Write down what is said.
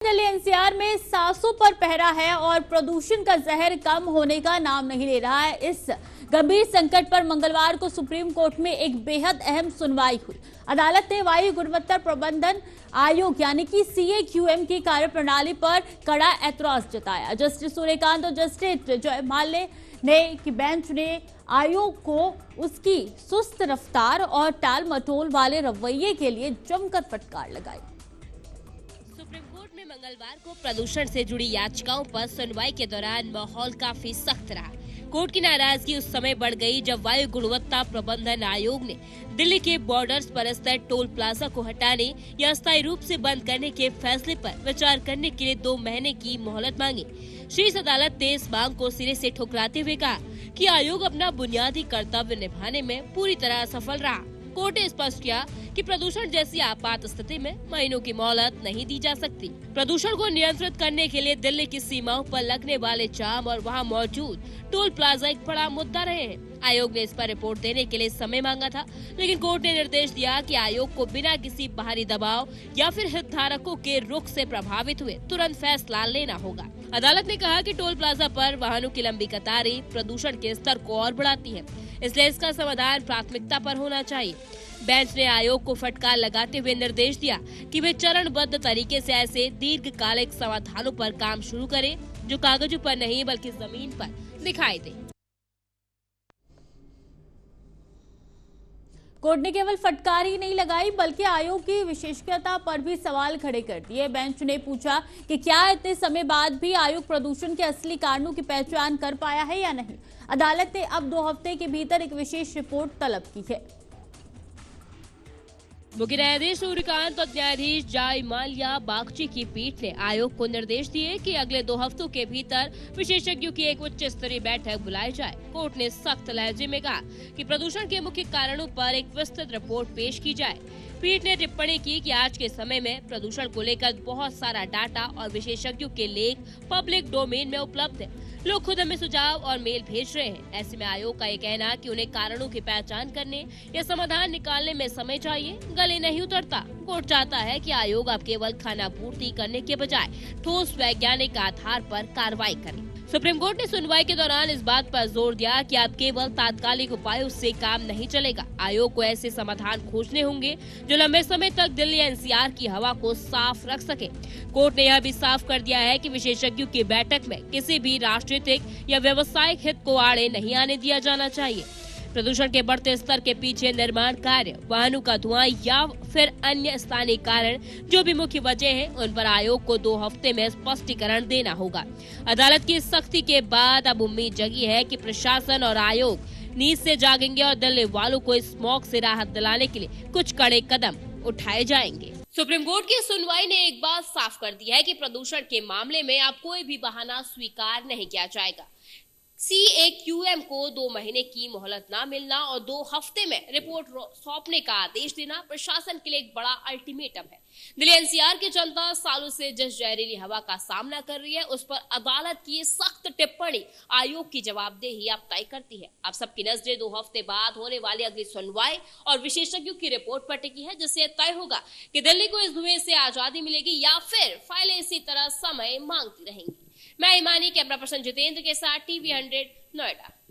Delhi NCR में सांसों पर पहरा है और प्रदूषण का जहर कम होने का नाम नहीं ले रहा है। इस गंभीर संकट पर मंगलवार को सुप्रीम कोर्ट में एक बेहद अहम सुनवाई हुई। अदालत ने वायु गुणवत्ता प्रबंधन आयोग यानी कि CAQM की कार्यप्रणाली पर कड़ा ऐतराज जताया। जस्टिस सूर्यकांत और जस्टिस जयमाल्या ने की बेंच ने आयोग को उसकी सुस्त रफ्तार और टाल मटोल वाले रवैये के लिए जमकर फटकार लगाई। सुप्रीम कोर्ट में मंगलवार को प्रदूषण से जुड़ी याचिकाओं पर सुनवाई के दौरान माहौल काफी सख्त रहा। कोर्ट की नाराजगी उस समय बढ़ गई जब वायु गुणवत्ता प्रबंधन आयोग ने दिल्ली के बॉर्डर्स पर स्थित टोल प्लाजा को हटाने या अस्थायी रूप से बंद करने के फैसले पर विचार करने के लिए 2 महीने की मोहलत मांगी। शीर्ष अदालत ने इस मांग को सिरे से ठुकराते हुए कहा कि आयोग अपना बुनियादी कर्तव्य निभाने में पूरी तरह असफल रहा। कोर्ट ने स्पष्ट किया कि प्रदूषण जैसी आपात स्थिति में महीनों की मोहलत नहीं दी जा सकती। प्रदूषण को नियंत्रित करने के लिए दिल्ली की सीमाओं पर लगने वाले जाम और वहां मौजूद टोल प्लाजा एक बड़ा मुद्दा रहे हैं। आयोग ने इस पर रिपोर्ट देने के लिए समय मांगा था, लेकिन कोर्ट ने निर्देश दिया कि आयोग को बिना किसी बाहरी दबाव या फिर हितधारकों के रुख से प्रभावित हुए तुरंत फैसला लेना होगा। अदालत ने कहा कि टोल प्लाजा पर वाहनों की लंबी कतारें प्रदूषण के स्तर को और बढ़ाती है, इसलिए इसका समाधान प्राथमिकता पर होना चाहिए। बेंच ने आयोग को फटकार लगाते हुए निर्देश दिया कि वे चरणबद्ध तरीके से ऐसे दीर्घकालिक समाधानों पर काम शुरू करें जो कागजों पर नहीं बल्कि जमीन पर दिखाई दे। कोर्ट ने केवल फटकार ही नहीं लगाई बल्कि आयोग की विशेषज्ञता पर भी सवाल खड़े कर दिए। बेंच ने पूछा कि क्या इतने समय बाद भी आयोग प्रदूषण के असली कारणों की पहचान कर पाया है या नहीं। अदालत ने अब 2 हफ्ते के भीतर एक विशेष रिपोर्ट तलब की है। मुख्य न्यायाधीश सूर्यकांत और न्यायाधीश जयमाल्या बागची की पीठ ने आयोग को निर्देश दिए कि अगले 2 हफ्तों के भीतर विशेषज्ञों की एक उच्च स्तरीय बैठक बुलाई जाए। कोर्ट ने सख्त लहजे में कहा कि प्रदूषण के मुख्य कारणों पर एक विस्तृत रिपोर्ट पेश की जाए। पीठ ने टिप्पणी की कि आज के समय में प्रदूषण को लेकर बहुत सारा डाटा और विशेषज्ञों के लेख पब्लिक डोमेन में उपलब्ध है। लोग खुद हमें सुझाव और मेल भेज रहे हैं। ऐसे में आयोग का ये कहना कि उन्हें कारणों की पहचान करने या समाधान निकालने में समय चाहिए गले नहीं उतरता। कोर्ट चाहता है कि आयोग अब केवल खानापूर्ति करने के बजाय ठोस वैज्ञानिक आधार पर कार्रवाई करे। सुप्रीम कोर्ट ने सुनवाई के दौरान इस बात पर जोर दिया कि अब केवल तात्कालिक उपायों से काम नहीं चलेगा। आयोग को ऐसे समाधान खोजने होंगे जो लंबे समय तक दिल्ली एनसीआर की हवा को साफ रख सके। कोर्ट ने यह भी साफ कर दिया है कि विशेषज्ञों की बैठक में किसी भी राजनीतिक या व्यवसायिक हित को आड़े नहीं आने दिया जाना चाहिए। प्रदूषण के बढ़ते स्तर के पीछे निर्माण कार्य, वाहनों का धुआं या फिर अन्य स्थानीय कारण जो भी मुख्य वजह है, उन पर आयोग को 2 हफ्ते में स्पष्टीकरण देना होगा। अदालत की सख्ती के बाद अब उम्मीद जगी है कि प्रशासन और आयोग नींद से जागेंगे और दिल्ली वालों को स्मॉग से राहत दिलाने के लिए कुछ कड़े कदम उठाए जाएंगे। सुप्रीम कोर्ट की सुनवाई ने एक बात साफ कर दी है कि प्रदूषण के मामले में अब कोई भी बहाना स्वीकार नहीं किया जाएगा। CAQM को 2 महीने की मोहलत न मिलना और 2 हफ्ते में रिपोर्ट सौंपने का आदेश देना प्रशासन के लिए एक बड़ा अल्टीमेटम है। दिल्ली एनसीआर की जनता सालों से जिस जहरीली हवा का सामना कर रही है, उस पर अदालत की सख्त टिप्पणी आयोग की जवाबदेही अब तय करती है। अब सबकी नजरें 2 हफ्ते बाद होने वाली अगली सुनवाई और विशेषज्ञों की रिपोर्ट पर टिकी है, जिससे तय होगा कि दिल्ली को इस धुएं से आजादी मिलेगी या फिर फाइलें इसी तरह समय मांगती रहेंगी। मैं ईमानी, कैमरा पर्सन जितेंद्र के साथ TV 100 नोएडा।